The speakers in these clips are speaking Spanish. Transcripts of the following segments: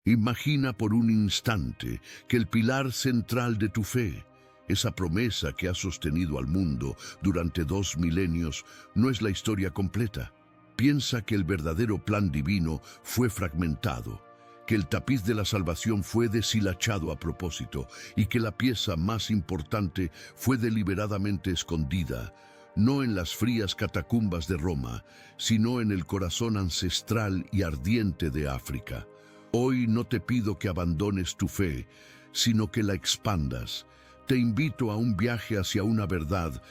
Imagina por un instante que el pilar central de tu fe, esa promesa que ha sostenido al mundo durante 2 milenios, no es la historia completa. Piensa que el verdadero plan divino fue fragmentado, que el tapiz de la salvación fue deshilachado a propósito y que la pieza más importante fue deliberadamente escondida, no en las frías catacumbas de Roma, sino en el corazón ancestral y ardiente de África. Hoy no te pido que abandones tu fe, sino que la expandas. Te invito a un viaje hacia una verdad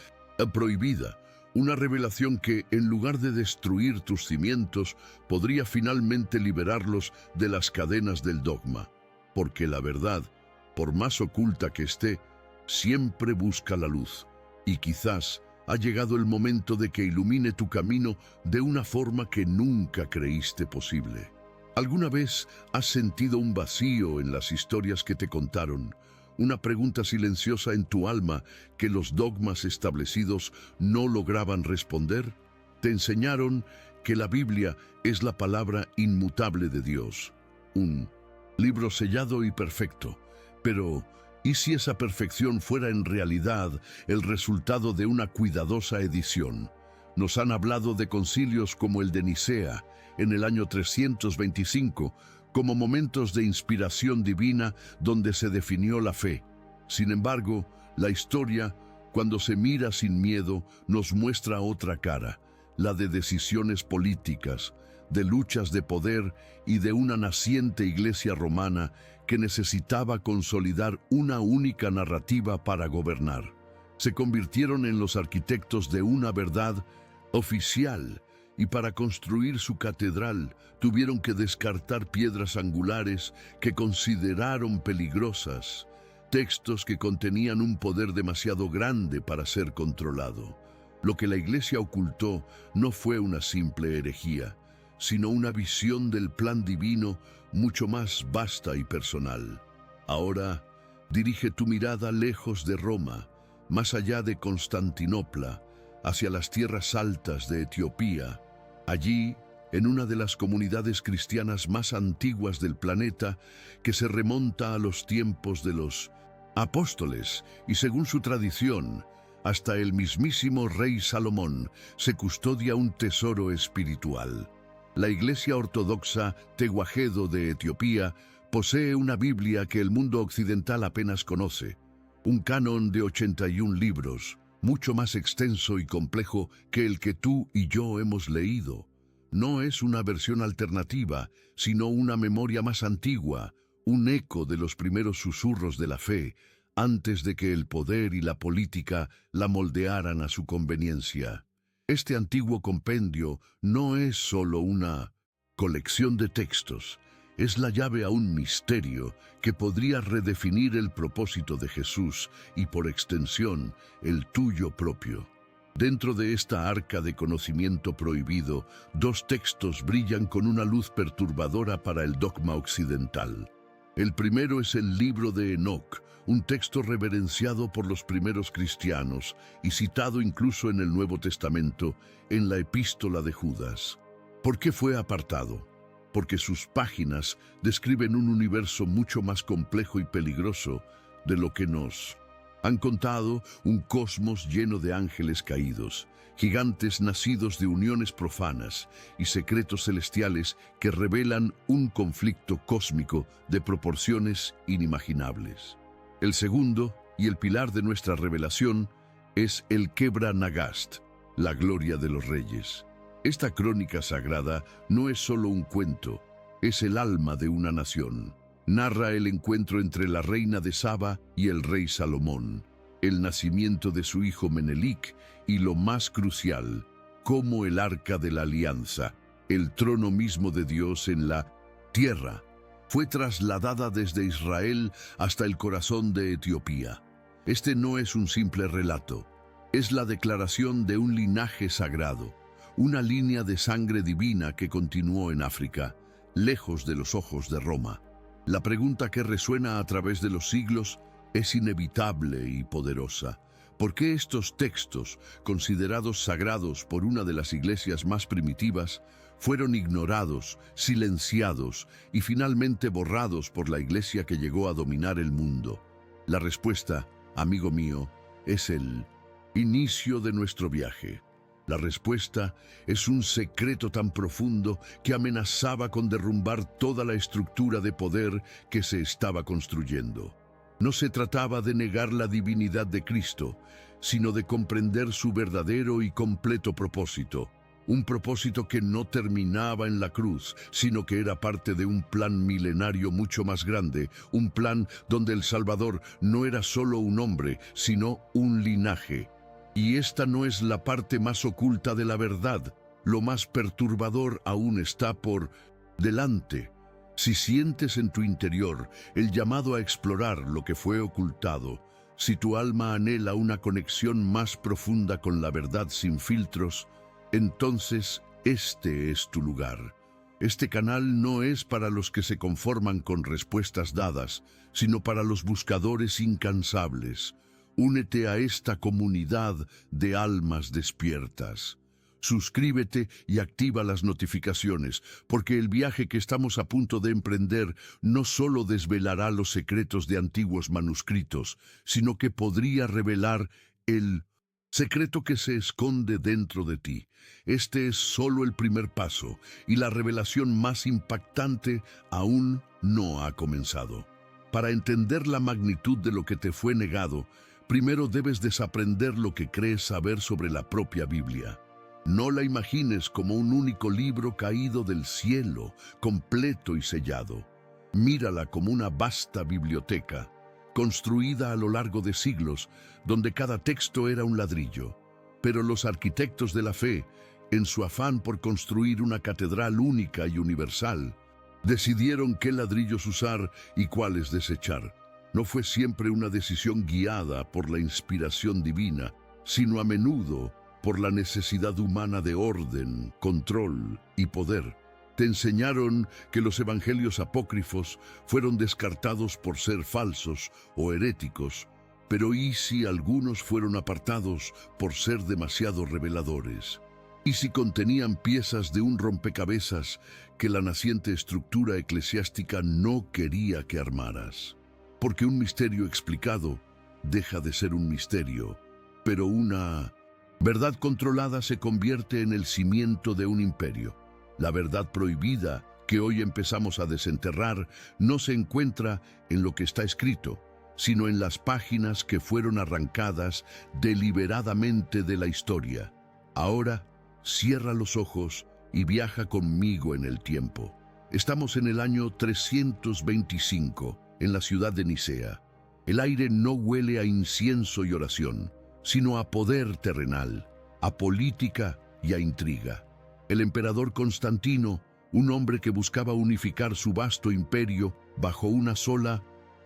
prohibida, una revelación que, en lugar de destruir tus cimientos, podría finalmente liberarlos de las cadenas del dogma. Porque la verdad, por más oculta que esté, siempre busca la luz. Y quizás ha llegado el momento de que ilumine tu camino de una forma que nunca creíste posible. ¿Alguna vez has sentido un vacío en las historias que te contaron? Una pregunta silenciosa en tu alma que los dogmas establecidos no lograban responder. Te enseñaron que la Biblia es la palabra inmutable de Dios, un libro sellado y perfecto. Pero, ¿y si esa perfección fuera en realidad el resultado de una cuidadosa edición? Nos han hablado de concilios como el de Nicea, en el año 325, como momentos de inspiración divina donde se definió la fe. Sin embargo, la historia, cuando se mira sin miedo, nos muestra otra cara, la de decisiones políticas, de luchas de poder y de una naciente iglesia romana que necesitaba consolidar una única narrativa para gobernar. Se convirtieron en los arquitectos de una verdad oficial, y para construir su catedral tuvieron que descartar piedras angulares que consideraron peligrosas, textos que contenían un poder demasiado grande para ser controlado. Lo que la Iglesia ocultó no fue una simple herejía, sino una visión del plan divino mucho más vasta y personal. Ahora, dirige tu mirada lejos de Roma, más allá de Constantinopla, hacia las tierras altas de Etiopía. Allí, en una de las comunidades cristianas más antiguas del planeta, que se remonta a los tiempos de los apóstoles y, según su tradición, hasta el mismísimo rey Salomón, se custodia un tesoro espiritual. La Iglesia Ortodoxa Tewahedo de Etiopía posee una Biblia que el mundo occidental apenas conoce, un canon de 81 libros, mucho más extenso y complejo que el que tú y yo hemos leído. No es una versión alternativa, sino una memoria más antigua, un eco de los primeros susurros de la fe, antes de que el poder y la política la moldearan a su conveniencia. Este antiguo compendio no es solo una colección de textos, es la llave a un misterio que podría redefinir el propósito de Jesús y, por extensión, el tuyo propio. Dentro de esta arca de conocimiento prohibido, 2 textos brillan con una luz perturbadora para el dogma occidental. El primero es el libro de Enoc, un texto reverenciado por los primeros cristianos y citado incluso en el Nuevo Testamento, en la Epístola de Judas. ¿Por qué fue apartado? Porque sus páginas describen un universo mucho más complejo y peligroso de lo que nos han contado, un cosmos lleno de ángeles caídos, gigantes nacidos de uniones profanas y secretos celestiales que revelan un conflicto cósmico de proporciones inimaginables. El segundo, y el pilar de nuestra revelación, es el Kebra Nagast, la gloria de los reyes. Esta crónica sagrada no es solo un cuento, es el alma de una nación. Narra el encuentro entre la reina de Saba y el rey Salomón, el nacimiento de su hijo Menelik y, lo más crucial, cómo el arca de la alianza, el trono mismo de Dios en la tierra, fue trasladada desde Israel hasta el corazón de Etiopía. Este no es un simple relato, es la declaración de un linaje sagrado, una línea de sangre divina que continuó en África, lejos de los ojos de Roma. La pregunta que resuena a través de los siglos es inevitable y poderosa. ¿Por qué estos textos, considerados sagrados por una de las iglesias más primitivas, fueron ignorados, silenciados y finalmente borrados por la Iglesia que llegó a dominar el mundo? La respuesta, amigo mío, es el inicio de nuestro viaje. La respuesta es un secreto tan profundo que amenazaba con derrumbar toda la estructura de poder que se estaba construyendo. No se trataba de negar la divinidad de Cristo, sino de comprender su verdadero y completo propósito. Un propósito que no terminaba en la cruz, sino que era parte de un plan milenario mucho más grande, un plan donde el Salvador no era solo un hombre, sino un linaje. Y esta no es la parte más oculta de la verdad. Lo más perturbador aún está por delante. Si sientes en tu interior el llamado a explorar lo que fue ocultado, si tu alma anhela una conexión más profunda con la verdad sin filtros, entonces este es tu lugar. Este canal no es para los que se conforman con respuestas dadas, sino para los buscadores incansables. Únete a esta comunidad de almas despiertas. Suscríbete y activa las notificaciones, porque el viaje que estamos a punto de emprender no solo desvelará los secretos de antiguos manuscritos, sino que podría revelar el secreto que se esconde dentro de ti. Este es solo el primer paso, y la revelación más impactante aún no ha comenzado. Para entender la magnitud de lo que te fue negado, primero debes desaprender lo que crees saber sobre la propia Biblia. No la imagines como un único libro caído del cielo, completo y sellado. Mírala como una vasta biblioteca, construida a lo largo de siglos, donde cada texto era un ladrillo. Pero los arquitectos de la fe, en su afán por construir una catedral única y universal, decidieron qué ladrillos usar y cuáles desechar. No fue siempre una decisión guiada por la inspiración divina, sino a menudo por la necesidad humana de orden, control y poder. Te enseñaron que los evangelios apócrifos fueron descartados por ser falsos o heréticos, pero ¿y si algunos fueron apartados por ser demasiado reveladores? ¿Y si contenían piezas de un rompecabezas que la naciente estructura eclesiástica no quería que armaras? Porque un misterio explicado deja de ser un misterio, pero una verdad controlada se convierte en el cimiento de un imperio. La verdad prohibida que hoy empezamos a desenterrar no se encuentra en lo que está escrito, sino en las páginas que fueron arrancadas deliberadamente de la historia. Ahora, cierra los ojos y viaja conmigo en el tiempo. Estamos en el año 325, en la ciudad de Nicea. El aire no huele a incienso y oración, sino a poder terrenal, a política y a intriga. El emperador Constantino, un hombre que buscaba unificar su vasto imperio bajo una sola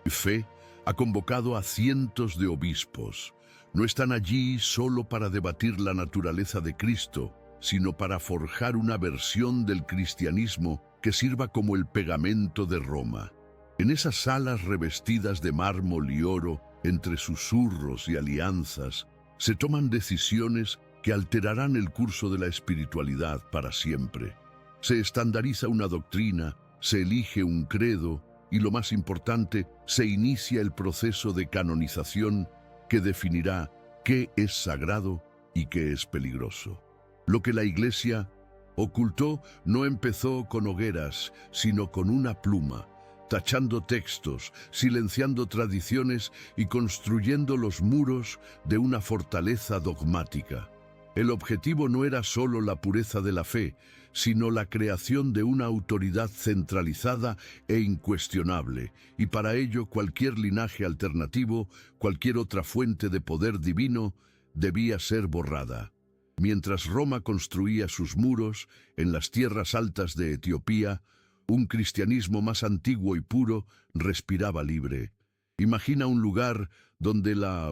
fe, ha convocado a cientos de obispos. No están allí solo para debatir la naturaleza de Cristo, sino para forjar una versión del cristianismo que sirva como el pegamento de Roma. En esas salas revestidas de mármol y oro, entre susurros y alianzas, se toman decisiones que alterarán el curso de la espiritualidad para siempre. Se estandariza una doctrina, se elige un credo y, lo más importante, se inicia el proceso de canonización que definirá qué es sagrado y qué es peligroso. Lo que la Iglesia ocultó no empezó con hogueras, sino con una pluma, tachando textos, silenciando tradiciones y construyendo los muros de una fortaleza dogmática. El objetivo no era solo la pureza de la fe, sino la creación de una autoridad centralizada e incuestionable, y para ello cualquier linaje alternativo, cualquier otra fuente de poder divino, debía ser borrada. Mientras Roma construía sus muros en las tierras altas de Etiopía, un cristianismo más antiguo y puro respiraba libre. Imagina un lugar donde la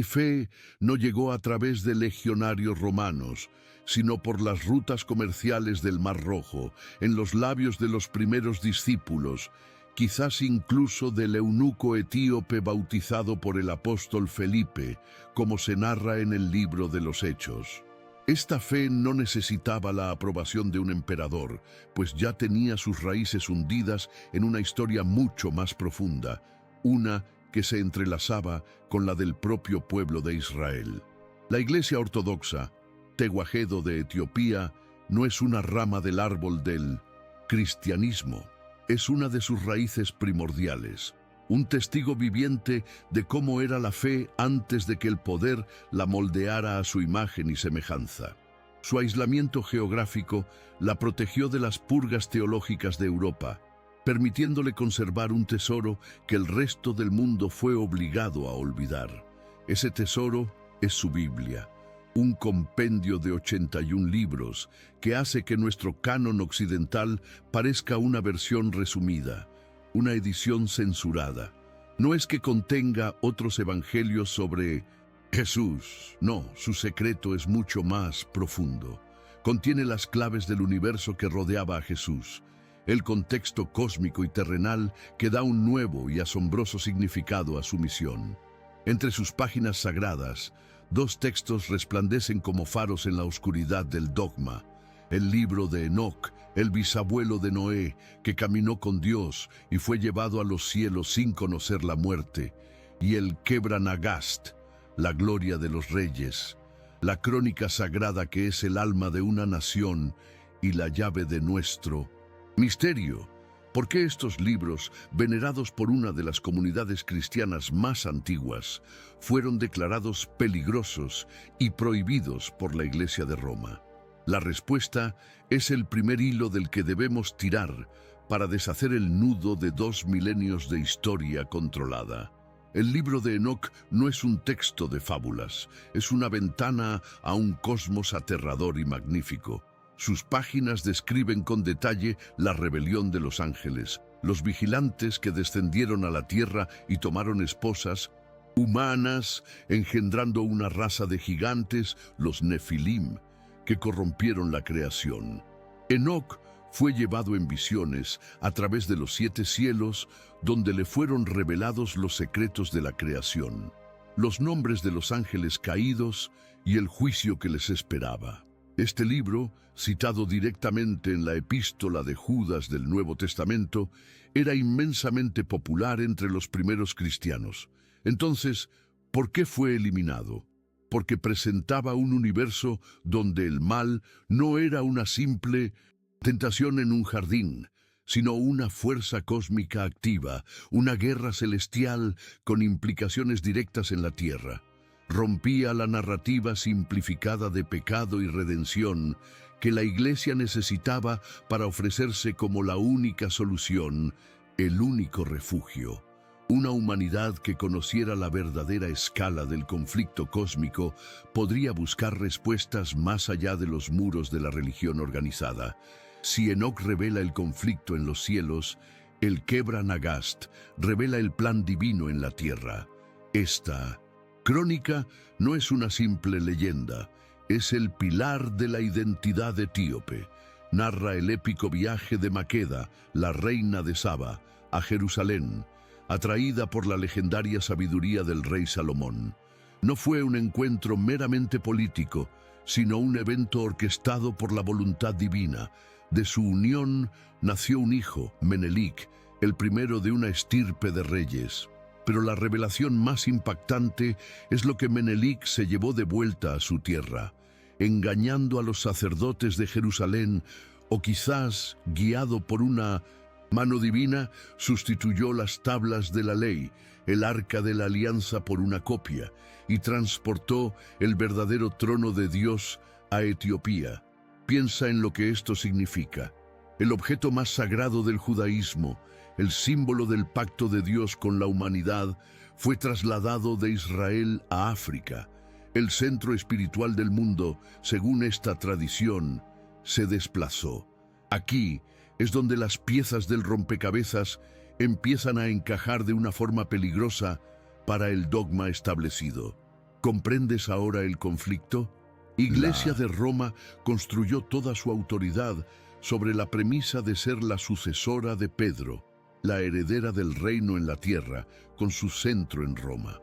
fe no llegó a través de legionarios romanos, sino por las rutas comerciales del Mar Rojo, en los labios de los primeros discípulos, quizás incluso del eunuco etíope bautizado por el apóstol Felipe, como se narra en el libro de los Hechos. Esta fe no necesitaba la aprobación de un emperador, pues ya tenía sus raíces hundidas en una historia mucho más profunda, una que se entrelazaba con la del propio pueblo de Israel. La Iglesia Ortodoxa, Tewahedo de Etiopía, no es una rama del árbol del cristianismo, es una de sus raíces primordiales, un testigo viviente de cómo era la fe antes de que el poder la moldeara a su imagen y semejanza. Su aislamiento geográfico la protegió de las purgas teológicas de Europa, permitiéndole conservar un tesoro que el resto del mundo fue obligado a olvidar. Ese tesoro es su Biblia, un compendio de 81 libros que hace que nuestro canon occidental parezca una versión resumida, una edición censurada. No es que contenga otros evangelios sobre Jesús, no, su secreto es mucho más profundo. Contiene las claves del universo que rodeaba a Jesús, el contexto cósmico y terrenal que da un nuevo y asombroso significado a su misión. Entre sus páginas sagradas, dos textos resplandecen como faros en la oscuridad del dogma: el libro de Enoc, el bisabuelo de Noé, que caminó con Dios y fue llevado a los cielos sin conocer la muerte, y el Quebra-Nagast, la gloria de los reyes, la crónica sagrada que es el alma de una nación y la llave de nuestro misterio. ¿Por qué estos libros, venerados por una de las comunidades cristianas más antiguas, fueron declarados peligrosos y prohibidos por la Iglesia de Roma? La respuesta es el primer hilo del que debemos tirar para deshacer el nudo de 2 milenios de historia controlada. El libro de Enoc no es un texto de fábulas, es una ventana a un cosmos aterrador y magnífico. Sus páginas describen con detalle la rebelión de los ángeles, los vigilantes que descendieron a la tierra y tomaron esposas humanas, engendrando una raza de gigantes, los Nefilim, que corrompieron la creación. Enoc fue llevado en visiones a través de los 7 cielos, donde le fueron revelados los secretos de la creación, los nombres de los ángeles caídos y el juicio que les esperaba. Este libro, citado directamente en la epístola de Judas del Nuevo Testamento, era inmensamente popular entre los primeros cristianos. Entonces, ¿por qué fue eliminado? Porque presentaba un universo donde el mal no era una simple tentación en un jardín, sino una fuerza cósmica activa, una guerra celestial con implicaciones directas en la tierra. Rompía la narrativa simplificada de pecado y redención que la Iglesia necesitaba para ofrecerse como la única solución, el único refugio. Una humanidad que conociera la verdadera escala del conflicto cósmico podría buscar respuestas más allá de los muros de la religión organizada. Si Enoc revela el conflicto en los cielos, el Quebra-Nagast revela el plan divino en la tierra. Esta crónica no es una simple leyenda, es el pilar de la identidad etíope. Narra el épico viaje de Maqueda, la reina de Saba, a Jerusalén, atraída por la legendaria sabiduría del rey Salomón. No fue un encuentro meramente político, sino un evento orquestado por la voluntad divina. De su unión nació un hijo, Menelik, el primero de una estirpe de reyes. Pero la revelación más impactante es lo que Menelik se llevó de vuelta a su tierra, engañando a los sacerdotes de Jerusalén, o quizás, guiado por una mano divina, sustituyó las tablas de la ley, el arca de la alianza por una copia, y transportó el verdadero trono de Dios a Etiopía. Piensa en lo que esto significa. El objeto más sagrado del judaísmo, el símbolo del pacto de Dios con la humanidad, fue trasladado de Israel a África. El centro espiritual del mundo, según esta tradición, se desplazó. Aquí es donde las piezas del rompecabezas empiezan a encajar de una forma peligrosa para el dogma establecido. ¿Comprendes ahora el conflicto? Iglesia de Roma construyó toda su autoridad sobre la premisa de ser la sucesora de Pedro, la heredera del reino en la tierra, con su centro en Roma.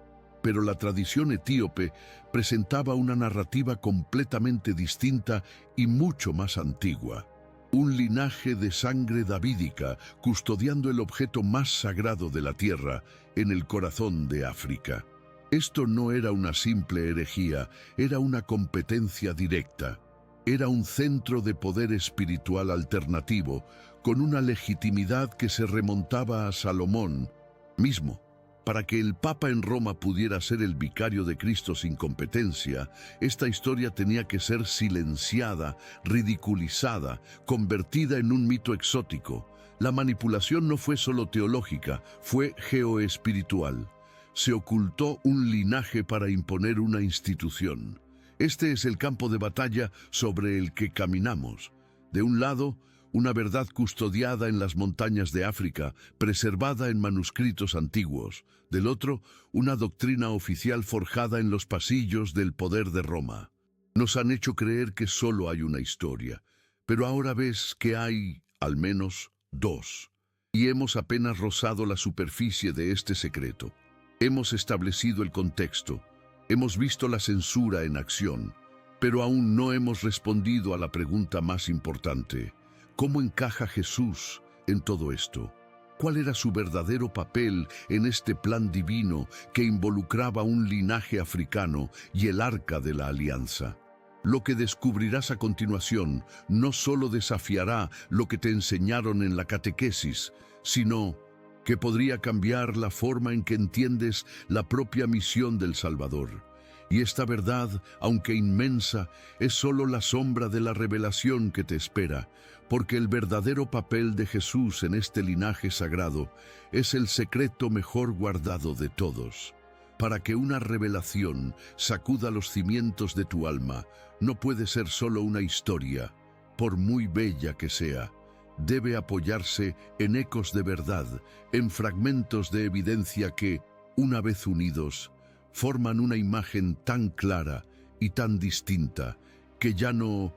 Pero la tradición etíope presentaba una narrativa completamente distinta y mucho más antigua. Un linaje de sangre davídica custodiando el objeto más sagrado de la tierra en el corazón de África. Esto no era una simple herejía, era una competencia directa. Era un centro de poder espiritual alternativo, con una legitimidad que se remontaba a Salomón mismo. Para que el Papa en Roma pudiera ser el vicario de Cristo sin competencia, esta historia tenía que ser silenciada, ridiculizada, convertida en un mito exótico. La manipulación no fue solo teológica, fue geoespiritual. Se ocultó un linaje para imponer una institución. Este es el campo de batalla sobre el que caminamos. De un lado, una verdad custodiada en las montañas de África, preservada en manuscritos antiguos. Del otro, una doctrina oficial forjada en los pasillos del poder de Roma. Nos han hecho creer que solo hay una historia, pero ahora ves que hay, al menos, dos. Y hemos apenas rozado la superficie de este secreto. Hemos establecido el contexto, hemos visto la censura en acción, pero aún no hemos respondido a la pregunta más importante. ¿Cómo encaja Jesús en todo esto? ¿Cuál era su verdadero papel en este plan divino que involucraba un linaje africano y el Arca de la Alianza? Lo que descubrirás a continuación no solo desafiará lo que te enseñaron en la catequesis, sino que podría cambiar la forma en que entiendes la propia misión del Salvador. Y esta verdad, aunque inmensa, es solo la sombra de la revelación que te espera, porque el verdadero papel de Jesús en este linaje sagrado es el secreto mejor guardado de todos. Para que una revelación sacuda los cimientos de tu alma, no puede ser solo una historia, por muy bella que sea. Debe apoyarse en ecos de verdad, en fragmentos de evidencia que, una vez unidos, forman una imagen tan clara y tan distinta que ya no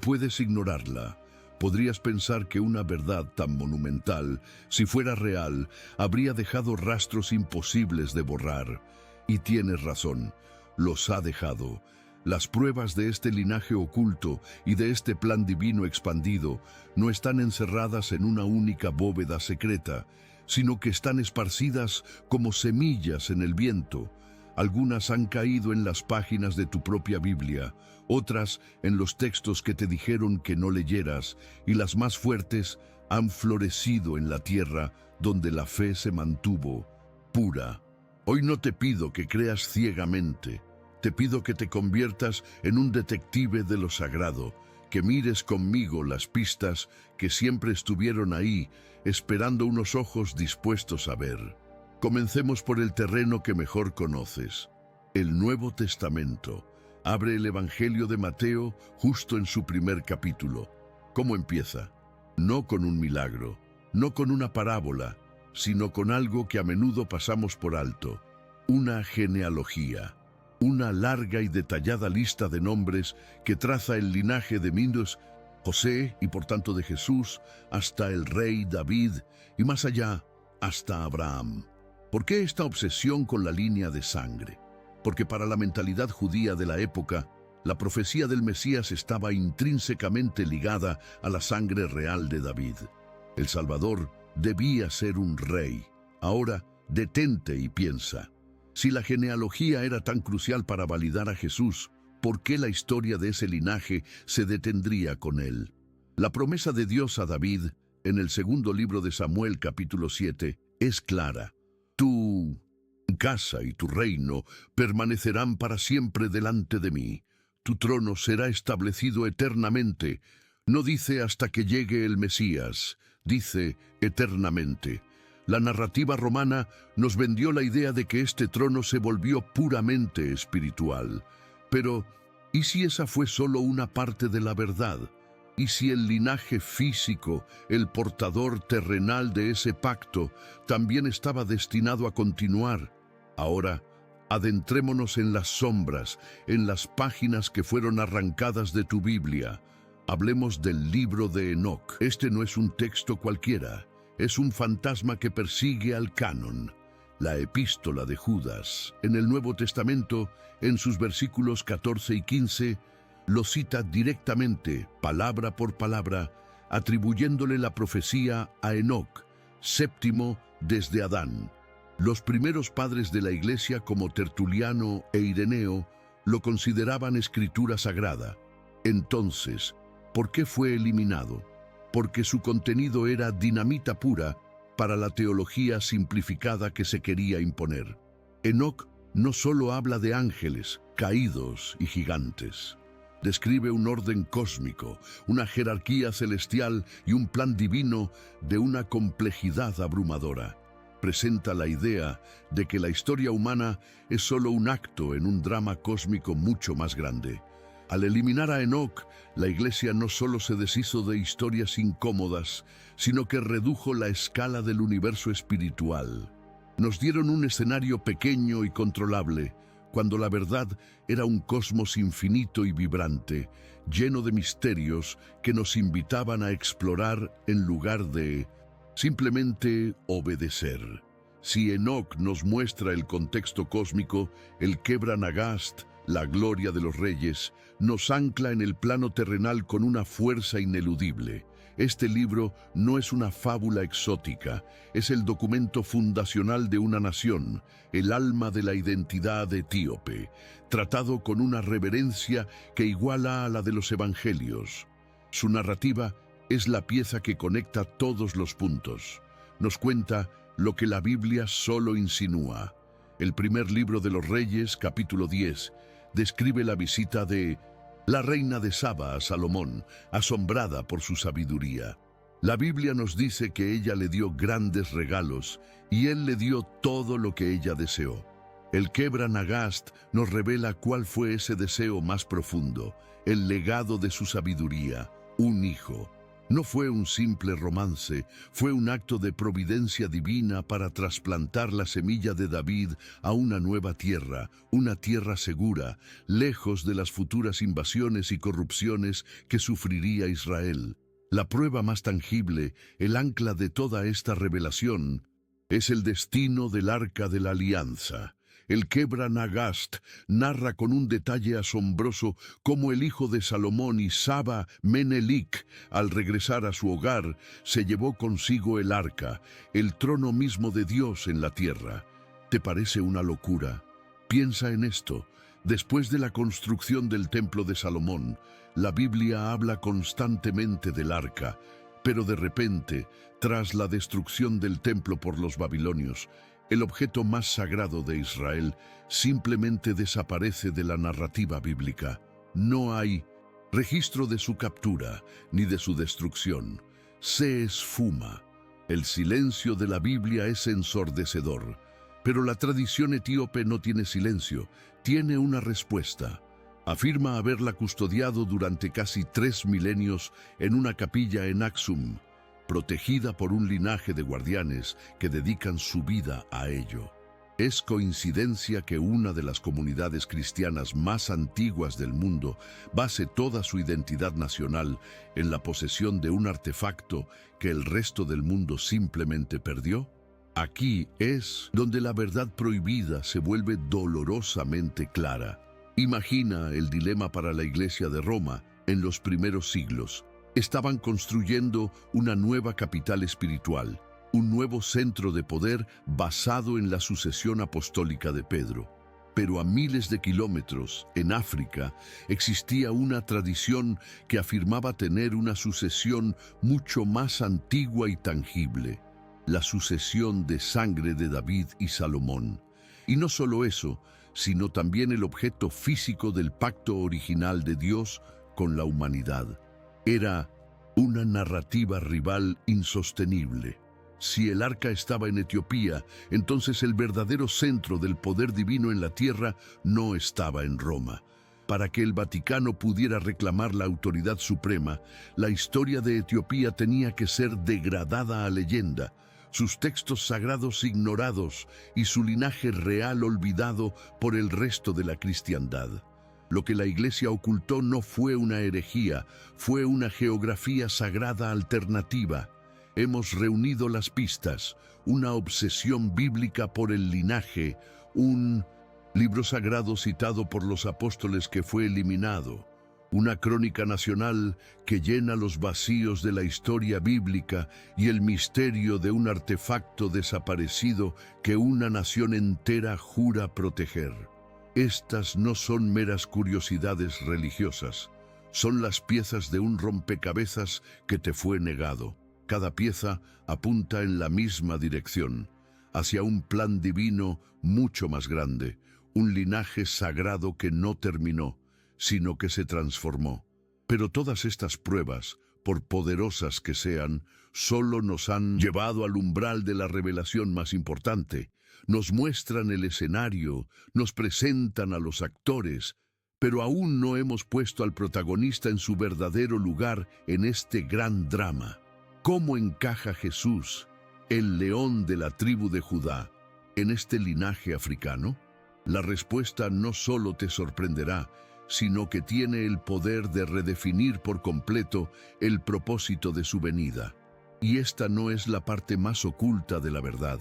puedes ignorarla. Podrías pensar que una verdad tan monumental, si fuera real, habría dejado rastros imposibles de borrar. Y tienes razón, los ha dejado. Las pruebas de este linaje oculto y de este plan divino expandido no están encerradas en una única bóveda secreta, sino que están esparcidas como semillas en el viento. Algunas han caído en las páginas de tu propia Biblia, otras en los textos que te dijeron que no leyeras, y las más fuertes han florecido en la tierra donde la fe se mantuvo pura. Hoy no te pido que creas ciegamente, te pido que te conviertas en un detective de lo sagrado, que mires conmigo las pistas que siempre estuvieron ahí, esperando unos ojos dispuestos a ver. Comencemos por el terreno que mejor conoces, el Nuevo Testamento. Abre el Evangelio de Mateo justo en su primer capítulo. ¿Cómo empieza? No con un milagro, no con una parábola, sino con algo que a menudo pasamos por alto, una genealogía. Una larga y detallada lista de nombres que traza el linaje de Mindos, José y por tanto de Jesús, hasta el rey David y más allá, hasta Abraham. ¿Por qué esta obsesión con la línea de sangre? Porque para la mentalidad judía de la época, la profecía del Mesías estaba intrínsecamente ligada a la sangre real de David. El Salvador debía ser un rey. Ahora, detente y piensa. Si la genealogía era tan crucial para validar a Jesús, ¿por qué la historia de ese linaje se detendría con él? La promesa de Dios a David, en el segundo libro de Samuel capítulo 7, es clara. Tu casa y tu reino permanecerán para siempre delante de mí. Tu trono será establecido eternamente. No dice hasta que llegue el Mesías, dice eternamente. La narrativa romana nos vendió la idea de que este trono se volvió puramente espiritual. Pero, ¿y si esa fue solo una parte de la verdad? ¿Y si el linaje físico, el portador terrenal de ese pacto, también estaba destinado a continuar? Ahora, adentrémonos en las sombras, en las páginas que fueron arrancadas de tu Biblia. Hablemos del libro de Enoc. Este no es un texto cualquiera. Es un fantasma que persigue al canon. La epístola de Judas, en el Nuevo Testamento, en sus versículos 14 y 15, lo cita directamente, palabra por palabra, atribuyéndole la profecía a Enoc, séptimo desde Adán. Los primeros padres de la Iglesia, como Tertuliano e Ireneo, lo consideraban escritura sagrada. Entonces, ¿por qué fue eliminado? Porque su contenido era dinamita pura para la teología simplificada que se quería imponer. Enoc no solo habla de ángeles, caídos y gigantes. Describe un orden cósmico, una jerarquía celestial y un plan divino de una complejidad abrumadora. Presenta la idea de que la historia humana es solo un acto en un drama cósmico mucho más grande. Al eliminar a Enoc, la Iglesia no solo se deshizo de historias incómodas, sino que redujo la escala del universo espiritual. Nos dieron un escenario pequeño y controlable, cuando la verdad era un cosmos infinito y vibrante, lleno de misterios que nos invitaban a explorar en lugar de simplemente obedecer. Si Enoc nos muestra el contexto cósmico, el Quebra-Nagast, la gloria de los reyes, nos ancla en el plano terrenal con una fuerza ineludible. Este libro no es una fábula exótica, es el documento fundacional de una nación, el alma de la identidad etíope, tratado con una reverencia que iguala a la de los evangelios. Su narrativa es la pieza que conecta todos los puntos. Nos cuenta lo que la Biblia solo insinúa. El primer libro de los Reyes, capítulo 10, describe la visita de la reina de Saba a Salomón, asombrada por su sabiduría. La Biblia nos dice que ella le dio grandes regalos y él le dio todo lo que ella deseó. El Quebra-Nagast nos revela cuál fue ese deseo más profundo, el legado de su sabiduría, un hijo. No fue un simple romance, fue un acto de providencia divina para trasplantar la semilla de David a una nueva tierra, una tierra segura, lejos de las futuras invasiones y corrupciones que sufriría Israel. La prueba más tangible, el ancla de toda esta revelación, es el destino del Arca de la Alianza. El Quebra-Nagast narra con un detalle asombroso cómo el hijo de Salomón y Saba, Menelik, al regresar a su hogar, se llevó consigo el arca, el trono mismo de Dios en la tierra. ¿Te parece una locura? Piensa en esto. Después de la construcción del templo de Salomón, la Biblia habla constantemente del arca, pero de repente, tras la destrucción del templo por los babilonios, el objeto más sagrado de Israel simplemente desaparece de la narrativa bíblica. No hay registro de su captura ni de su destrucción. Se esfuma. El silencio de la Biblia es ensordecedor. Pero la tradición etíope no tiene silencio, tiene una respuesta. Afirma haberla custodiado durante casi 3 milenios en una capilla en Aksum, protegida por un linaje de guardianes que dedican su vida a ello. Es coincidencia que una de las comunidades cristianas más antiguas del mundo base toda su identidad nacional en la posesión de un artefacto que el resto del mundo simplemente perdió. Aquí es donde la verdad prohibida se vuelve dolorosamente clara. Imagina el dilema para la Iglesia de Roma en los primeros siglos. Estaban construyendo una nueva capital espiritual, un nuevo centro de poder basado en la sucesión apostólica de Pedro. Pero a miles de kilómetros, en África, existía una tradición que afirmaba tener una sucesión mucho más antigua y tangible, la sucesión de sangre de David y Salomón. Y no solo eso, sino también el objeto físico del pacto original de Dios con la humanidad. Era una narrativa rival insostenible. Si el arca estaba en Etiopía, entonces el verdadero centro del poder divino en la tierra no estaba en Roma. Para que el Vaticano pudiera reclamar la autoridad suprema, la historia de Etiopía tenía que ser degradada a leyenda, sus textos sagrados ignorados y su linaje real olvidado por el resto de la cristiandad. Lo que la Iglesia ocultó no fue una herejía, fue una geografía sagrada alternativa. hemos reunido las pistas, una obsesión bíblica por el linaje, un libro sagrado citado por los apóstoles que fue eliminado, una crónica nacional que llena los vacíos de la historia bíblica y el misterio de un artefacto desaparecido que una nación entera jura proteger. Estas no son meras curiosidades religiosas, son las piezas de un rompecabezas que te fue negado. Cada pieza apunta en la misma dirección, hacia un plan divino mucho más grande, un linaje sagrado que no terminó, sino que se transformó. Pero todas estas pruebas, por poderosas que sean, solo nos han llevado al umbral de la revelación más importante. Nos muestran el escenario, nos presentan a los actores, pero aún no hemos puesto al protagonista en su verdadero lugar en este gran drama. ¿Cómo encaja Jesús, el león de la tribu de Judá, en este linaje africano? La respuesta no solo te sorprenderá, sino que tiene el poder de redefinir por completo el propósito de su venida. Y esta no es la parte más oculta de la verdad.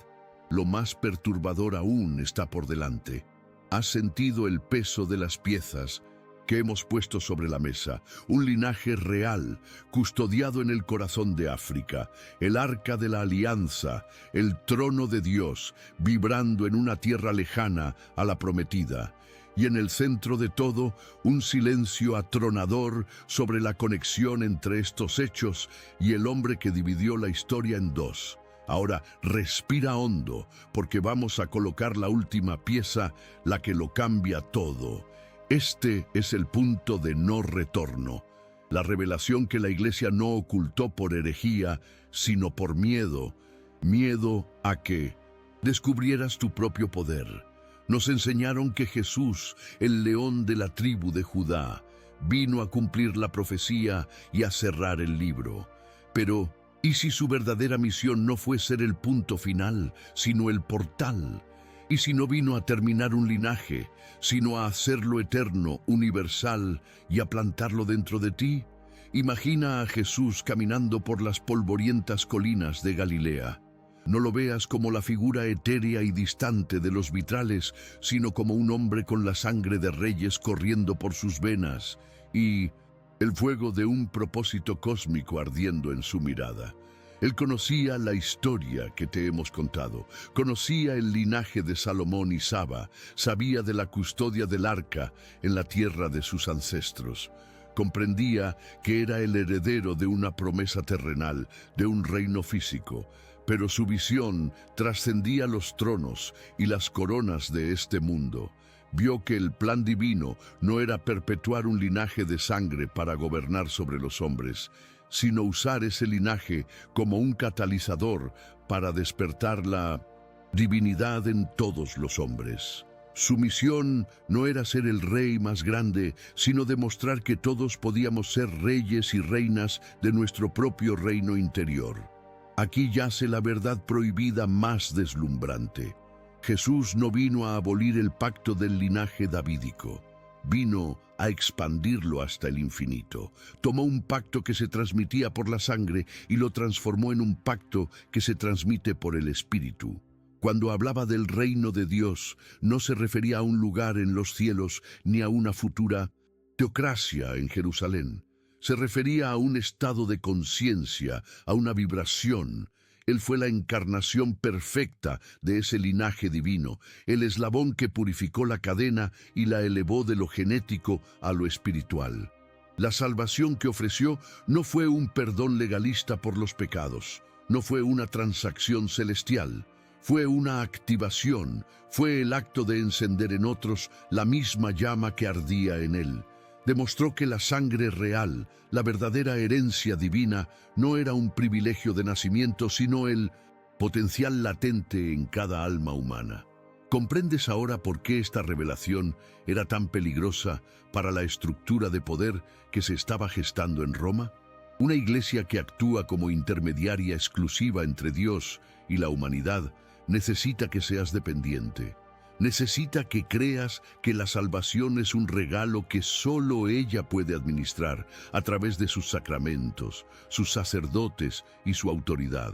Lo más perturbador aún está por delante. ¿Has sentido el peso de las piezas que hemos puesto sobre la mesa? Un linaje real, custodiado en el corazón de África, el arca de la alianza, el trono de Dios, vibrando en una tierra lejana a la prometida. Y en el centro de todo, un silencio atronador sobre la conexión entre estos hechos y el hombre que dividió la historia en dos. Ahora, respira hondo, porque vamos a colocar la última pieza, la que lo cambia todo. Este es el punto de no retorno, la revelación que la Iglesia no ocultó por herejía, sino por miedo. Miedo a que descubrieras tu propio poder. Nos enseñaron que Jesús, el león de la tribu de Judá, vino a cumplir la profecía y a cerrar el libro. Pero, ¿y si su verdadera misión no fue ser el punto final, sino el portal? ¿Y si no vino a terminar un linaje, sino a hacerlo eterno, universal y a plantarlo dentro de ti? Imagina a Jesús caminando por las polvorientas colinas de Galilea. No lo veas como la figura etérea y distante de los vitrales, sino como un hombre con la sangre de reyes corriendo por sus venas y el fuego de un propósito cósmico ardiendo en su mirada. Él conocía la historia que te hemos contado, conocía el linaje de Salomón y Saba, sabía de la custodia del arca en la tierra de sus ancestros. Comprendía que era el heredero de una promesa terrenal, de un reino físico, pero su visión trascendía los tronos y las coronas de este mundo. Vio que el plan divino no era perpetuar un linaje de sangre para gobernar sobre los hombres, sino usar ese linaje como un catalizador para despertar la divinidad en todos los hombres. Su misión no era ser el rey más grande, sino demostrar que todos podíamos ser reyes y reinas de nuestro propio reino interior. Aquí yace la verdad prohibida más deslumbrante. Jesús no vino a abolir el pacto del linaje davídico. Vino a expandirlo hasta el infinito. Tomó un pacto que se transmitía por la sangre y lo transformó en un pacto que se transmite por el Espíritu. Cuando hablaba del reino de Dios, no se refería a un lugar en los cielos ni a una futura teocracia en Jerusalén. Se refería a un estado de conciencia, a una vibración. Él fue la encarnación perfecta de ese linaje divino, el eslabón que purificó la cadena y la elevó de lo genético a lo espiritual. La salvación que ofreció no fue un perdón legalista por los pecados, no fue una transacción celestial, fue una activación, fue el acto de encender en otros la misma llama que ardía en él. Demostró que la sangre real, la verdadera herencia divina, no era un privilegio de nacimiento, sino el potencial latente en cada alma humana. ¿Comprendes ahora por qué esta revelación era tan peligrosa para la estructura de poder que se estaba gestando en Roma? Una iglesia que actúa como intermediaria exclusiva entre Dios y la humanidad necesita que seas dependiente. Necesita que creas que la salvación es un regalo que solo ella puede administrar a través de sus sacramentos, sus sacerdotes y su autoridad.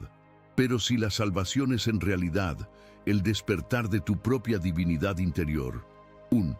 Pero si la salvación es en realidad el despertar de tu propia divinidad interior, un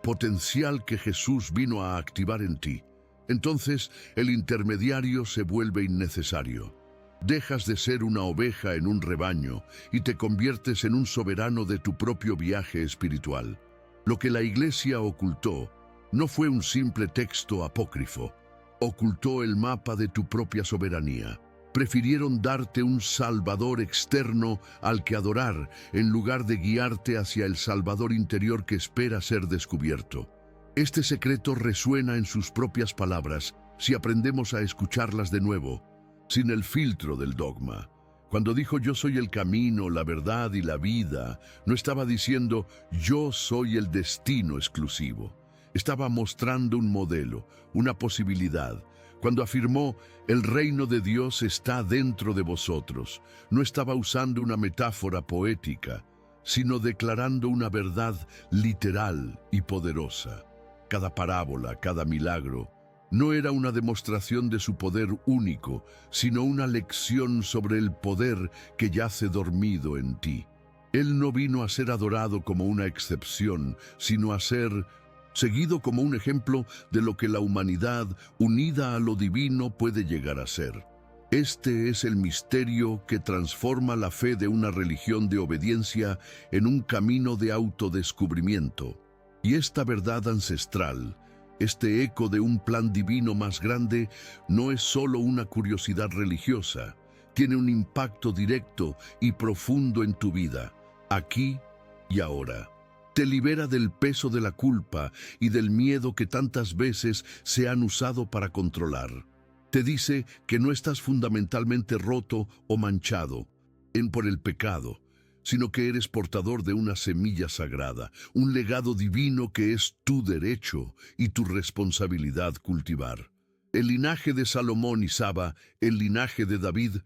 potencial que Jesús vino a activar en ti, entonces el intermediario se vuelve innecesario. Dejas de ser una oveja en un rebaño y te conviertes en un soberano de tu propio viaje espiritual. Lo que la Iglesia ocultó no fue un simple texto apócrifo, ocultó el mapa de tu propia soberanía. Prefirieron darte un Salvador externo al que adorar, en lugar de guiarte hacia el Salvador interior que espera ser descubierto. Este secreto resuena en sus propias palabras si aprendemos a escucharlas de nuevo, sin el filtro del dogma. Cuando dijo yo soy el camino, la verdad y la vida, no estaba diciendo yo soy el destino exclusivo. Estaba mostrando un modelo, una posibilidad. Cuando afirmó el reino de Dios está dentro de vosotros, no estaba usando una metáfora poética, sino declarando una verdad literal y poderosa. Cada parábola, cada milagro, no era una demostración de su poder único, sino una lección sobre el poder que yace dormido en ti. Él no vino a ser adorado como una excepción, sino a ser seguido como un ejemplo de lo que la humanidad, unida a lo divino, puede llegar a ser. Este es el misterio que transforma la fe de una religión de obediencia en un camino de autodescubrimiento. Y esta verdad ancestral, este eco de un plan divino más grande, no es solo una curiosidad religiosa, tiene un impacto directo y profundo en tu vida, aquí y ahora. Te libera del peso de la culpa y del miedo que tantas veces se han usado para controlar. Te dice que no estás fundamentalmente roto o manchado por el pecado, sino que eres portador de una semilla sagrada, un legado divino que es tu derecho y tu responsabilidad cultivar. El linaje de Salomón y Saba, el linaje de David,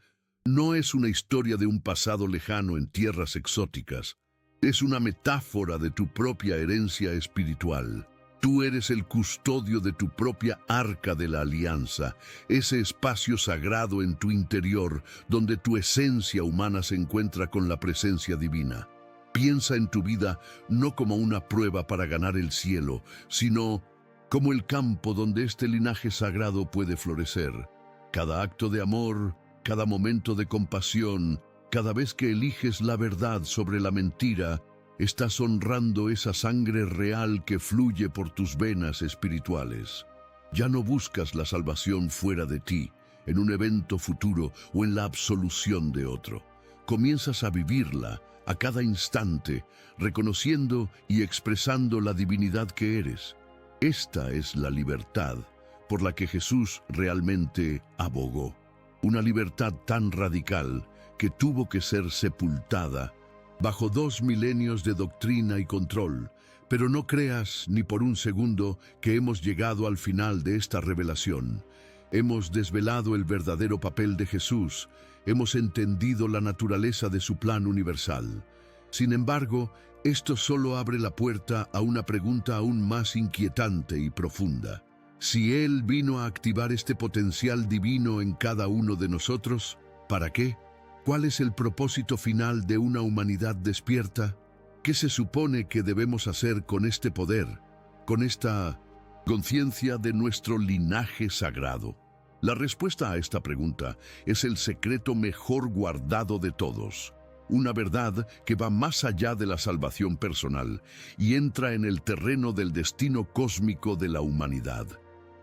no es una historia de un pasado lejano en tierras exóticas. Es una metáfora de tu propia herencia espiritual. Tú eres el custodio de tu propia arca de la alianza, ese espacio sagrado en tu interior donde tu esencia humana se encuentra con la presencia divina. Piensa en tu vida no como una prueba para ganar el cielo, sino como el campo donde este linaje sagrado puede florecer. Cada acto de amor, cada momento de compasión, cada vez que eliges la verdad sobre la mentira, estás honrando esa sangre real que fluye por tus venas espirituales. Ya no buscas la salvación fuera de ti, en un evento futuro o en la absolución de otro. Comienzas a vivirla a cada instante, reconociendo y expresando la divinidad que eres. Esta es la libertad por la que Jesús realmente abogó. Una libertad tan radical que tuvo que ser sepultada bajo 2 milenios de doctrina y control, pero no creas ni por un segundo que hemos llegado al final de esta revelación. Hemos desvelado el verdadero papel de Jesús, hemos entendido la naturaleza de su plan universal. Sin embargo, esto solo abre la puerta a una pregunta aún más inquietante y profunda. Si Él vino a activar este potencial divino en cada uno de nosotros, ¿para qué? ¿Cuál es el propósito final de una humanidad despierta? ¿Qué se supone que debemos hacer con este poder, con esta conciencia de nuestro linaje sagrado? La respuesta a esta pregunta es el secreto mejor guardado de todos. Una verdad que va más allá de la salvación personal y entra en el terreno del destino cósmico de la humanidad.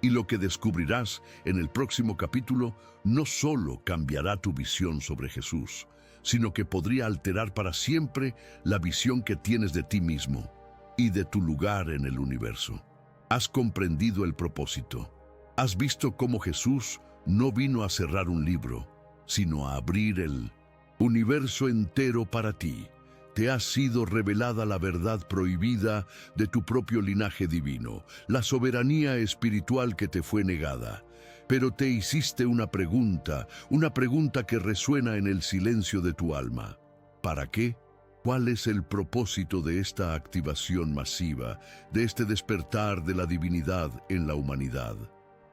Y lo que descubrirás en el próximo capítulo no solo cambiará tu visión sobre Jesús, sino que podría alterar para siempre la visión que tienes de ti mismo y de tu lugar en el universo. Has comprendido el propósito. Has visto cómo Jesús no vino a cerrar un libro, sino a abrir el universo entero para ti. Te ha sido revelada la verdad prohibida de tu propio linaje divino, la soberanía espiritual que te fue negada. Pero te hiciste una pregunta que resuena en el silencio de tu alma. ¿Para qué? ¿Cuál es el propósito de esta activación masiva, de este despertar de la divinidad en la humanidad?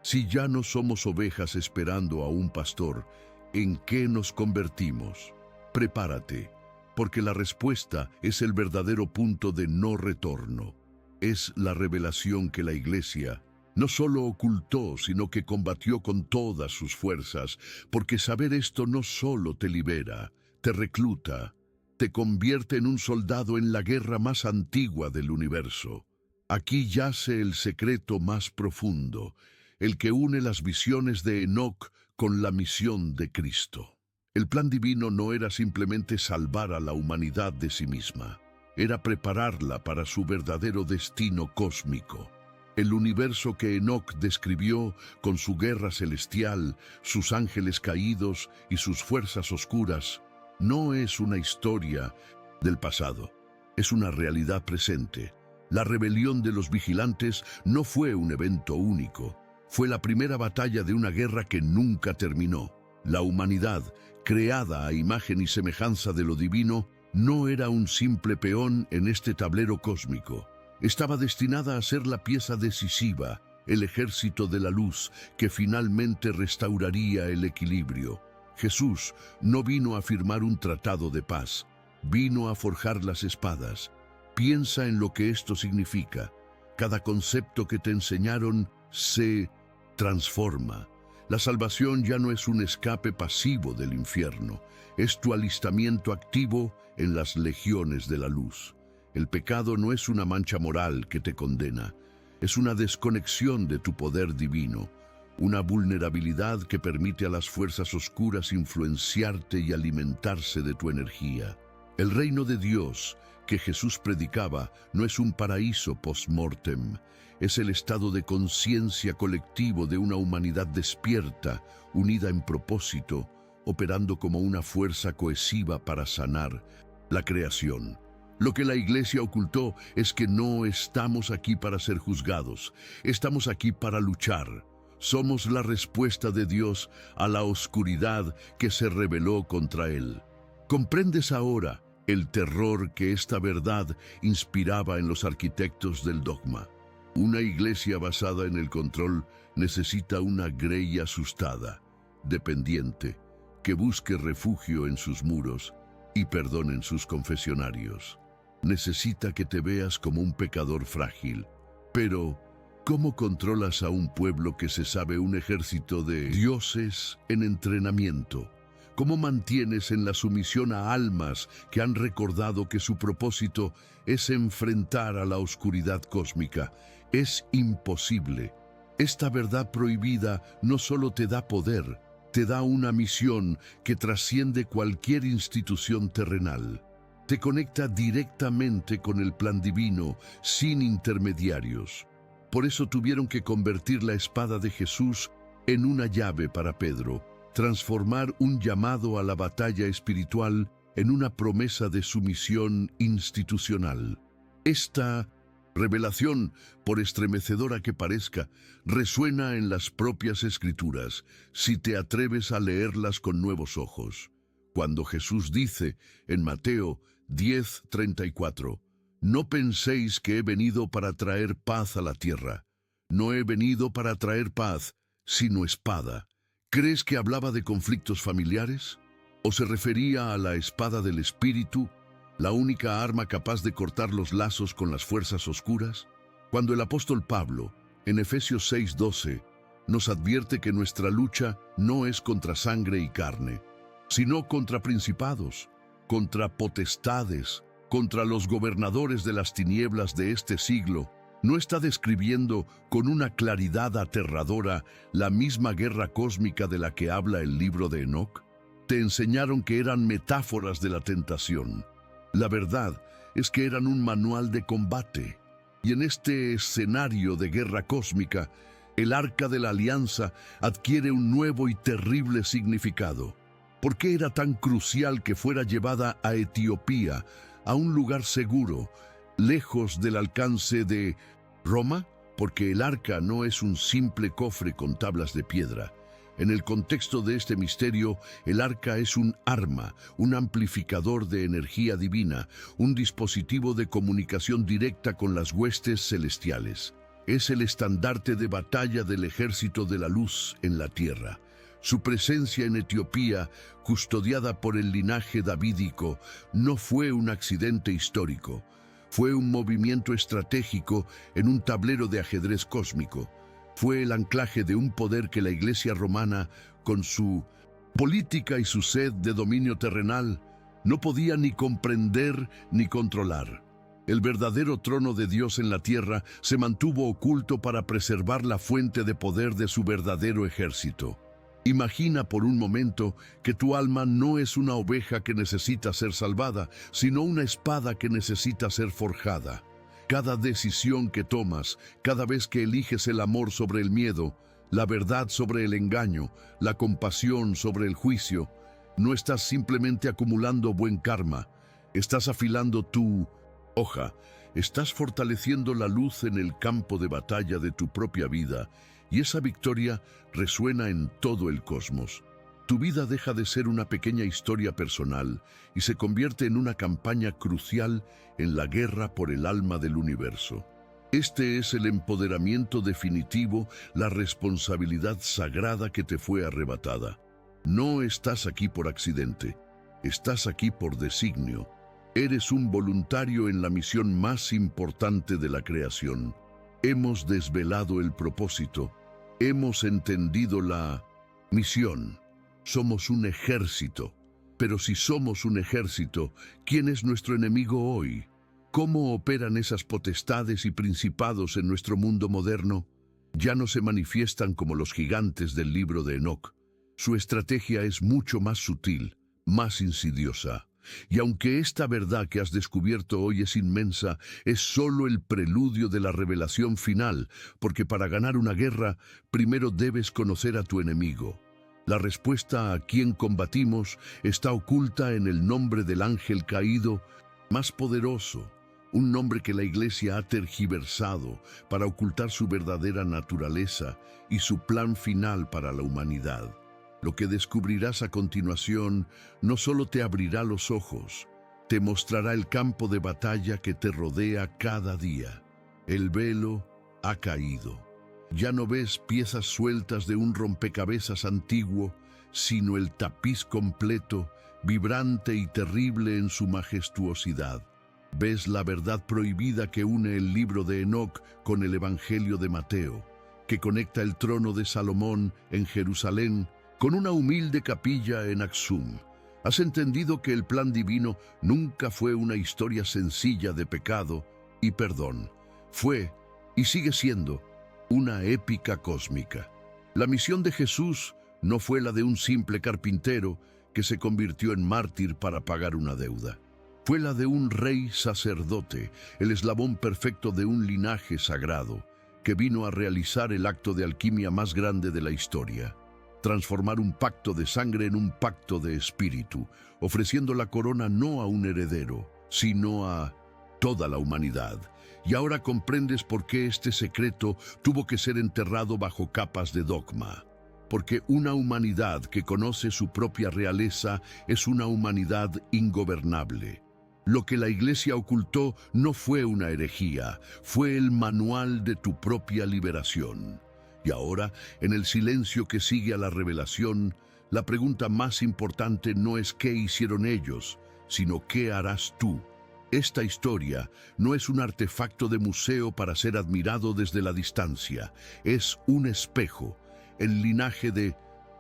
Si ya no somos ovejas esperando a un pastor, ¿en qué nos convertimos? Prepárate, porque la respuesta es el verdadero punto de no retorno. Es la revelación que la Iglesia no solo ocultó, sino que combatió con todas sus fuerzas, porque saber esto no solo te libera, te recluta, te convierte en un soldado en la guerra más antigua del universo. Aquí yace el secreto más profundo, el que une las visiones de Enoc con la misión de Cristo. El plan divino no era simplemente salvar a la humanidad de sí misma, era prepararla para su verdadero destino cósmico. El universo que Enoc describió con su guerra celestial, sus ángeles caídos y sus fuerzas oscuras, no es una historia del pasado, es una realidad presente. La rebelión de los vigilantes no fue un evento único, fue la primera batalla de una guerra que nunca terminó. La humanidad, creada a imagen y semejanza de lo divino, no era un simple peón en este tablero cósmico. Estaba destinada a ser la pieza decisiva, el ejército de la luz que finalmente restauraría el equilibrio. Jesús no vino a firmar un tratado de paz, vino a forjar las espadas. Piensa en lo que esto significa. Cada concepto que te enseñaron se transforma. La salvación ya no es un escape pasivo del infierno, es tu alistamiento activo en las legiones de la luz. El pecado no es una mancha moral que te condena, es una desconexión de tu poder divino, una vulnerabilidad que permite a las fuerzas oscuras influenciarte y alimentarse de tu energía. El reino de Dios que Jesús predicaba no es un paraíso post-mortem, es el estado de conciencia colectivo de una humanidad despierta, unida en propósito, operando como una fuerza cohesiva para sanar la creación. Lo que la Iglesia ocultó es que no estamos aquí para ser juzgados, estamos aquí para luchar. Somos la respuesta de Dios a la oscuridad que se rebeló contra Él. ¿Comprendes ahora el terror que esta verdad inspiraba en los arquitectos del dogma? Una iglesia basada en el control necesita una grey asustada, dependiente, que busque refugio en sus muros y perdón en sus confesionarios. Necesita que te veas como un pecador frágil. Pero, ¿cómo controlas a un pueblo que se sabe un ejército de dioses en entrenamiento? ¿Cómo mantienes en la sumisión a almas que han recordado que su propósito es enfrentar a la oscuridad cósmica? Es imposible. Esta verdad prohibida no solo te da poder, te da una misión que trasciende cualquier institución terrenal. Te conecta directamente con el plan divino, sin intermediarios. Por eso tuvieron que convertir la espada de Jesús en una llave para Pedro, transformar un llamado a la batalla espiritual en una promesa de sumisión institucional. Esta revelación, por estremecedora que parezca, resuena en las propias Escrituras, si te atreves a leerlas con nuevos ojos. Cuando Jesús dice en Mateo 10:34, «No penséis que he venido para traer paz a la tierra. No he venido para traer paz, sino espada». ¿Crees que hablaba de conflictos familiares? ¿O se refería a la espada del Espíritu, la única arma capaz de cortar los lazos con las fuerzas oscuras? Cuando el apóstol Pablo, en Efesios 6:12, nos advierte que nuestra lucha no es contra sangre y carne, sino contra principados, contra potestades, contra los gobernadores de las tinieblas de este siglo, ¿no está describiendo con una claridad aterradora la misma guerra cósmica de la que habla el libro de Enoc? Te enseñaron que eran metáforas de la tentación. La verdad es que eran un manual de combate. Y en este escenario de guerra cósmica, el Arca de la Alianza adquiere un nuevo y terrible significado. ¿Por qué era tan crucial que fuera llevada a Etiopía, a un lugar seguro, lejos del alcance de Roma? Porque el arca no es un simple cofre con tablas de piedra. En el contexto de este misterio, el arca es un arma, un amplificador de energía divina, un dispositivo de comunicación directa con las huestes celestiales. Es el estandarte de batalla del ejército de la luz en la tierra. Su presencia en Etiopía, custodiada por el linaje davídico, no fue un accidente histórico. Fue un movimiento estratégico en un tablero de ajedrez cósmico. Fue el anclaje de un poder que la Iglesia romana, con su política y su sed de dominio terrenal, no podía ni comprender ni controlar. El verdadero trono de Dios en la tierra se mantuvo oculto para preservar la fuente de poder de su verdadero ejército. Imagina por un momento que tu alma no es una oveja que necesita ser salvada, sino una espada que necesita ser forjada. Cada decisión que tomas, cada vez que eliges el amor sobre el miedo, la verdad sobre el engaño, la compasión sobre el juicio, no estás simplemente acumulando buen karma, estás afilando tu hoja, estás fortaleciendo la luz en el campo de batalla de tu propia vida, y esa victoria resuena en todo el cosmos. Tu vida deja de ser una pequeña historia personal y se convierte en una campaña crucial en la guerra por el alma del universo. Este es el empoderamiento definitivo, la responsabilidad sagrada que te fue arrebatada. No estás aquí por accidente, estás aquí por designio. Eres un voluntario en la misión más importante de la creación. Hemos desvelado el propósito, hemos entendido la misión. Somos un ejército. Pero si somos un ejército, ¿quién es nuestro enemigo hoy? ¿Cómo operan esas potestades y principados en nuestro mundo moderno? Ya no se manifiestan como los gigantes del libro de Enoc. Su estrategia es mucho más sutil, más insidiosa. Y aunque esta verdad que has descubierto hoy es inmensa, es solo el preludio de la revelación final, porque para ganar una guerra, primero debes conocer a tu enemigo. La respuesta a quién combatimos está oculta en el nombre del ángel caído más poderoso, un nombre que la Iglesia ha tergiversado para ocultar su verdadera naturaleza y su plan final para la humanidad. Lo que descubrirás a continuación no solo te abrirá los ojos, te mostrará el campo de batalla que te rodea cada día. El velo ha caído. Ya no ves piezas sueltas de un rompecabezas antiguo, sino el tapiz completo, vibrante y terrible en su majestuosidad. Ves la verdad prohibida que une el libro de Enoc con el Evangelio de Mateo, que conecta el trono de Salomón en Jerusalén con una humilde capilla en Axum. Has entendido que el plan divino nunca fue una historia sencilla de pecado y perdón. Fue, y sigue siendo, una épica cósmica. La misión de Jesús no fue la de un simple carpintero que se convirtió en mártir para pagar una deuda. Fue la de un rey sacerdote, el eslabón perfecto de un linaje sagrado, que vino a realizar el acto de alquimia más grande de la historia. Transformar un pacto de sangre en un pacto de espíritu, ofreciendo la corona no a un heredero, sino a toda la humanidad. Y ahora comprendes por qué este secreto tuvo que ser enterrado bajo capas de dogma. Porque una humanidad que conoce su propia realeza es una humanidad ingobernable. Lo que la Iglesia ocultó no fue una herejía, fue el manual de tu propia liberación. Y ahora, en el silencio que sigue a la revelación, la pregunta más importante no es qué hicieron ellos, sino qué harás tú. Esta historia no es un artefacto de museo para ser admirado desde la distancia, es un espejo. El linaje de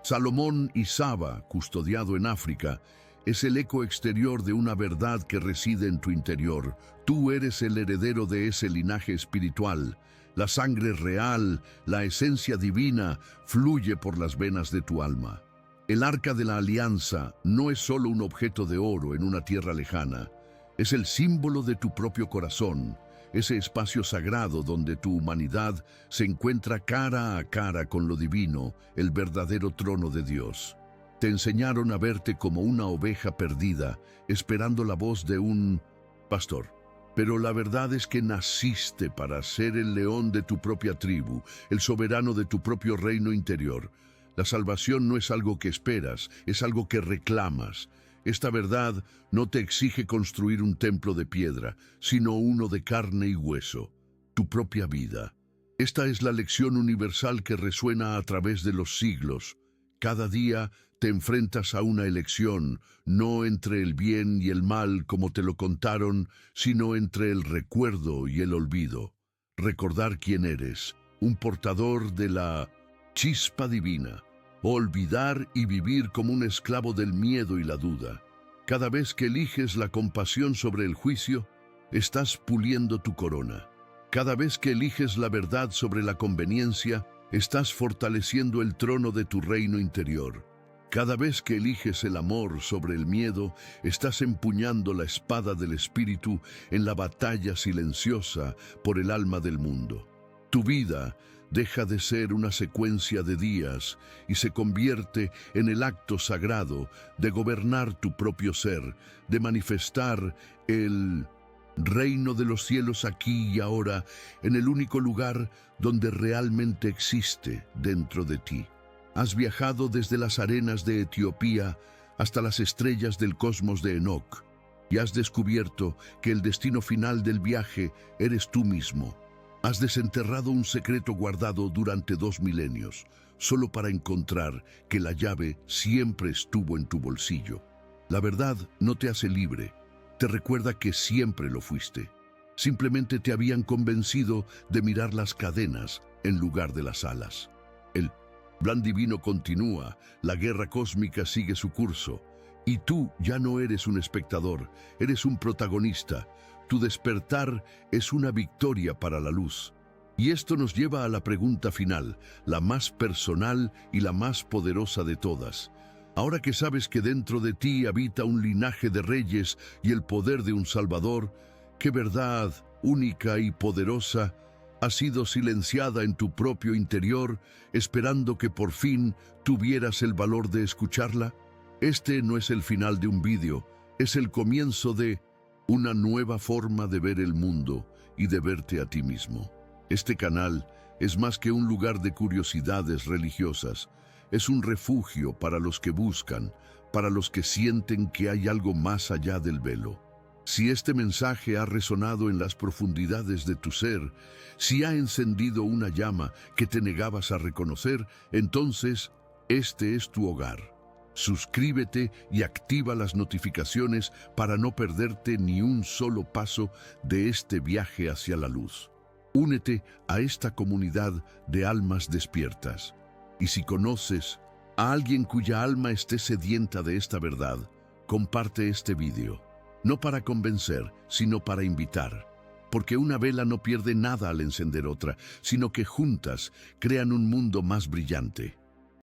Salomón y Saba, custodiado en África, es el eco exterior de una verdad que reside en tu interior. Tú eres el heredero de ese linaje espiritual. La sangre real, la esencia divina, fluye por las venas de tu alma. El arca de la alianza no es solo un objeto de oro en una tierra lejana. Es el símbolo de tu propio corazón, ese espacio sagrado donde tu humanidad se encuentra cara a cara con lo divino, el verdadero trono de Dios. Te enseñaron a verte como una oveja perdida, esperando la voz de un pastor. Pero la verdad es que naciste para ser el león de tu propia tribu, el soberano de tu propio reino interior. La salvación no es algo que esperas, es algo que reclamas. Esta verdad no te exige construir un templo de piedra, sino uno de carne y hueso, tu propia vida. Esta es la lección universal que resuena a través de los siglos. Cada día te enfrentas a una elección, no entre el bien y el mal como te lo contaron, sino entre el recuerdo y el olvido. Recordar quién eres, un portador de la chispa divina, o olvidar y vivir como un esclavo del miedo y la duda. Cada vez que eliges la compasión sobre el juicio, estás puliendo tu corona. Cada vez que eliges la verdad sobre la conveniencia, estás fortaleciendo el trono de tu reino interior. Cada vez que eliges el amor sobre el miedo, estás empuñando la espada del Espíritu en la batalla silenciosa por el alma del mundo. Tu vida deja de ser una secuencia de días y se convierte en el acto sagrado de gobernar tu propio ser, de manifestar el reino de los cielos aquí y ahora en el único lugar donde realmente existe dentro de ti. Has viajado desde las arenas de Etiopía hasta las estrellas del cosmos de Enoc y has descubierto que el destino final del viaje eres tú mismo. Has desenterrado un secreto guardado durante 2 milenios, solo para encontrar que la llave siempre estuvo en tu bolsillo. La verdad no te hace libre, te recuerda que siempre lo fuiste. Simplemente te habían convencido de mirar las cadenas en lugar de las alas. El plan divino continúa, la guerra cósmica sigue su curso, y tú ya no eres un espectador, eres un protagonista. Tu despertar es una victoria para la luz. Y esto nos lleva a la pregunta final, la más personal y la más poderosa de todas. Ahora que sabes que dentro de ti habita un linaje de reyes y el poder de un Salvador, ¿qué verdad única y poderosa ha sido silenciada en tu propio interior, esperando que por fin tuvieras el valor de escucharla? Este no es el final de un vídeo, es el comienzo de una nueva forma de ver el mundo y de verte a ti mismo. Este canal es más que un lugar de curiosidades religiosas, es un refugio para los que buscan, para los que sienten que hay algo más allá del velo. Si este mensaje ha resonado en las profundidades de tu ser, si ha encendido una llama que te negabas a reconocer, entonces este es tu hogar. Suscríbete y activa las notificaciones para no perderte ni un solo paso de este viaje hacia la luz. Únete a esta comunidad de almas despiertas. Y si conoces a alguien cuya alma esté sedienta de esta verdad, comparte este vídeo. No para convencer, sino para invitar. Porque una vela no pierde nada al encender otra, sino que juntas crean un mundo más brillante.